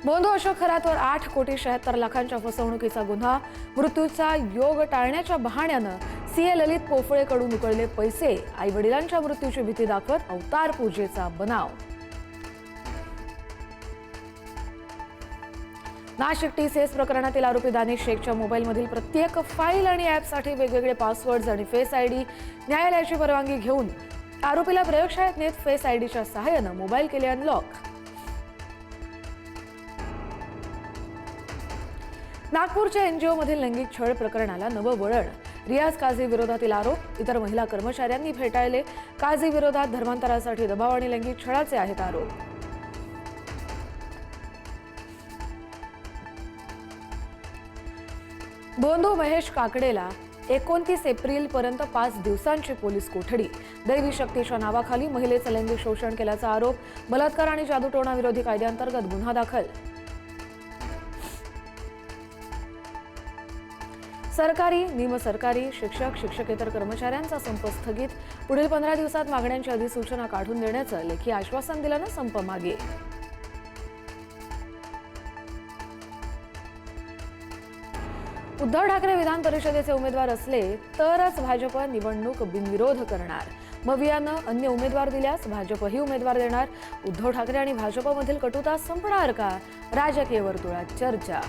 बोंधू अशोक खरातवर 8,76,00,000च्या फसवणुकीचा गुन्हा, मृत्यूचा योग टाळण्याच्या बहाण्यानं सीए ललित पोफळेकडून उकळले पैसे, आईवडिलांच्या मृत्यूची भीती दाखवत अवतार पूजेचा बनाव. नाशिक टीसीएस प्रकरणातील आरोपी दानिश शेखच्या मोबाईलमधील प्रत्येक फाईल आणि ॲपसाठी वेगवेगळे पासवर्ड्स आणि फेस आयडी न्यायालयाची परवानगी घेऊन आरोपीला प्रयोगशाळेत नेत फेस आयडीच्या सहाय्यानं मोबाईल केले अनलॉक. नागपूरच्या एनजीओमधील लैंगिक छळ प्रकरणाला नवं वळण. रियाज काझी विरोधातील आरोप, इतर महिला कर्मचाऱ्यांनी फेटाळले. काझी विरोधात धर्मांतरासाठी दबाव आणि लैंगिक छळाचे आहेत आरोप. बोंधू महेश काकडेला 29 एप्रिलपर्यंत 5 दिवसांची पोलीस कोठडी. दैवी शक्तीच्या नावाखाली महिलेचं लैंगिक शोषण केल्याचा आरोप. बलात्कार आणि जादूटोणा विरोधी कायद्याअंतर्गत गुन्हा दाखल. सरकारी, निमसरकारी, शिक्षक, शिक्षकेतर कर्मचाऱ्यांचा संप स्थगित. पुढील 15 दिवसात मागण्यांची अधिसूचना काढून देण्याचं लेखी आश्वासन दिल्यानं संप मागे. उद्धव ठाकरे विधान परिषदेचे उमेदवार असले तरच भाजप निवडणूक बिनविरोध करणार. भवियानं अन्य उमेदवार दिल्यास भाजपही उमेदवार देणार. उद्धव ठाकरे आणि भाजपमधील कटुता संपणार का? राजकीय वर्तुळात चर्चा.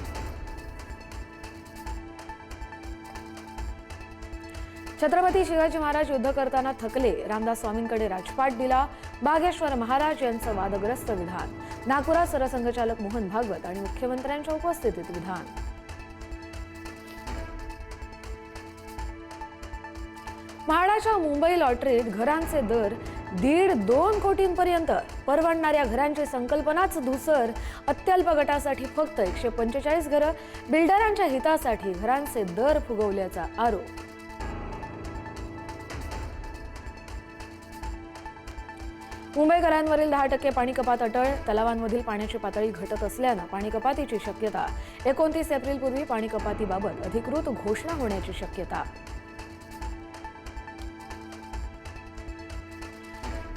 छत्रपती शिवाजी महाराज युद्ध करताना थकले, रामदास स्वामींकडे राजपाट दिला. बागेश्वर महाराज यांचं वादग्रस्त विधान. नागपुरात सरसंघचालक मोहन भागवत आणि मुख्यमंत्र्यांच्या उपस्थितीत विधान. म्हाडाच्या मुंबई लॉटरीत घरांचे दर 1.5-2 कोटींपर्यंत. परवडणाऱ्या घरांची संकल्पनाच धुसर. अत्यल्प गटासाठी फक्त 145 घरं. बिल्डरांच्या हितासाठी घरांचे दर फुगवल्याचा आरोप. मुंबईकरांवरील 10% पाणी कपात अटळ. तलावांमधील पाण्याची पातळी घटत असल्यानं पाणी कपातीची शक्यता. 29 एप्रिलपूर्वी पाणी कपातीबाबत अधिकृत घोषणा होण्याची शक्यता.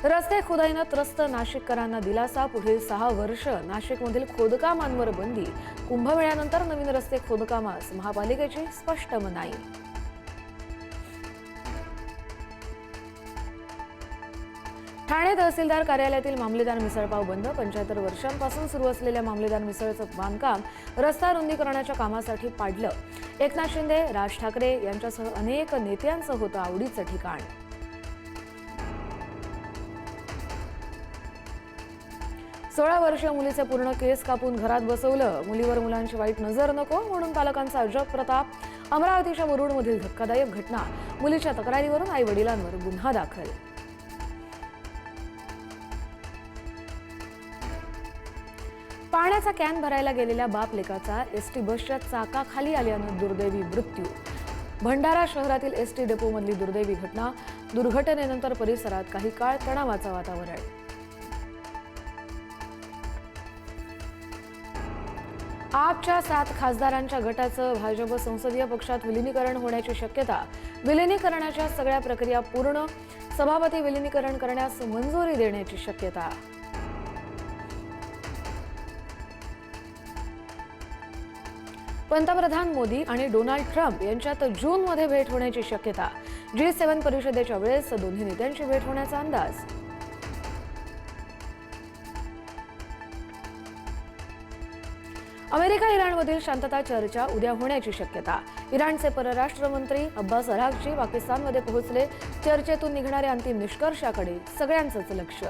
रस्ते खोदाईनं त्रस्त नाशिककरांना दिलासा. पुढील 6 वर्ष नाशिकमधील खोदकामांवर बंदी. कुंभमेळ्यानंतर नवीन रस्ते खोदकामास महापालिकेची स्पष्ट मनाई. ठाणे तहसीलदार कार्यालयातील मामलेदार मिसळपाव बंद. 75 वर्षांपासून सुरू असलेल्या मामलेदार मिसळचं बांधकाम रस्ता रुंदीकरणाच्या कामासाठी पाडलं. एकनाथ शिंदे, राज ठाकरे यांच्यासह अनेक नेत्यांचं होतं आवडीचं ठिकाण. 16 वर्षीय मुलीचे पूर्ण केस कापून घरात बसवलं. मुलीवर मुलांची वाईट नजर नको म्हणून पालकांचा अजब प्रताप. अमरावतीच्या वरुडमधील धक्कादायक घटना. मुलीच्या तक्रारीवरून आई वडिलांवर गुन्हा दाखल. पाण्याचा कॅन भरायला गेलेल्या बाप लेकाचा एसटी बसच्या चाकाखाली आल्यानं दुर्दैवी मृत्यू. भंडारा शहरातील एसटी डेपोमधली दुर्दैवी घटना. दुर्घटनेनंतर परिसरात काही काळ तणावाचं वातावरण. आपच्या 7 खासदारांच्या गटाचं भाजप संसदीय पक्षात विलिनीकरण होण्याची शक्यता. विलिनीकरणाच्या सगळ्या प्रक्रिया पूर्ण. सभापती विलिनीकरण करण्यास मंजुरी देण्याची शक्यता. पंतप्रधान मोदी आणि डोनाल्ड ट्रम्प यांच्यात जूनमध्ये भेट होण्याची शक्यता. G7 परिषदेच्या वेळेस दोन्ही नेत्यांची भेट होण्याचा अंदाज. अमेरिका इराणमधील शांतता चर्चा उद्या होण्याची शक्यता. इराणचे परराष्ट्र मंत्री अब्बास अराघची पाकिस्तानमध्ये पोहोचले. चर्चेतून निघणाऱ्या अंतिम निष्कर्षाकडे सगळ्यांचंच लक्ष.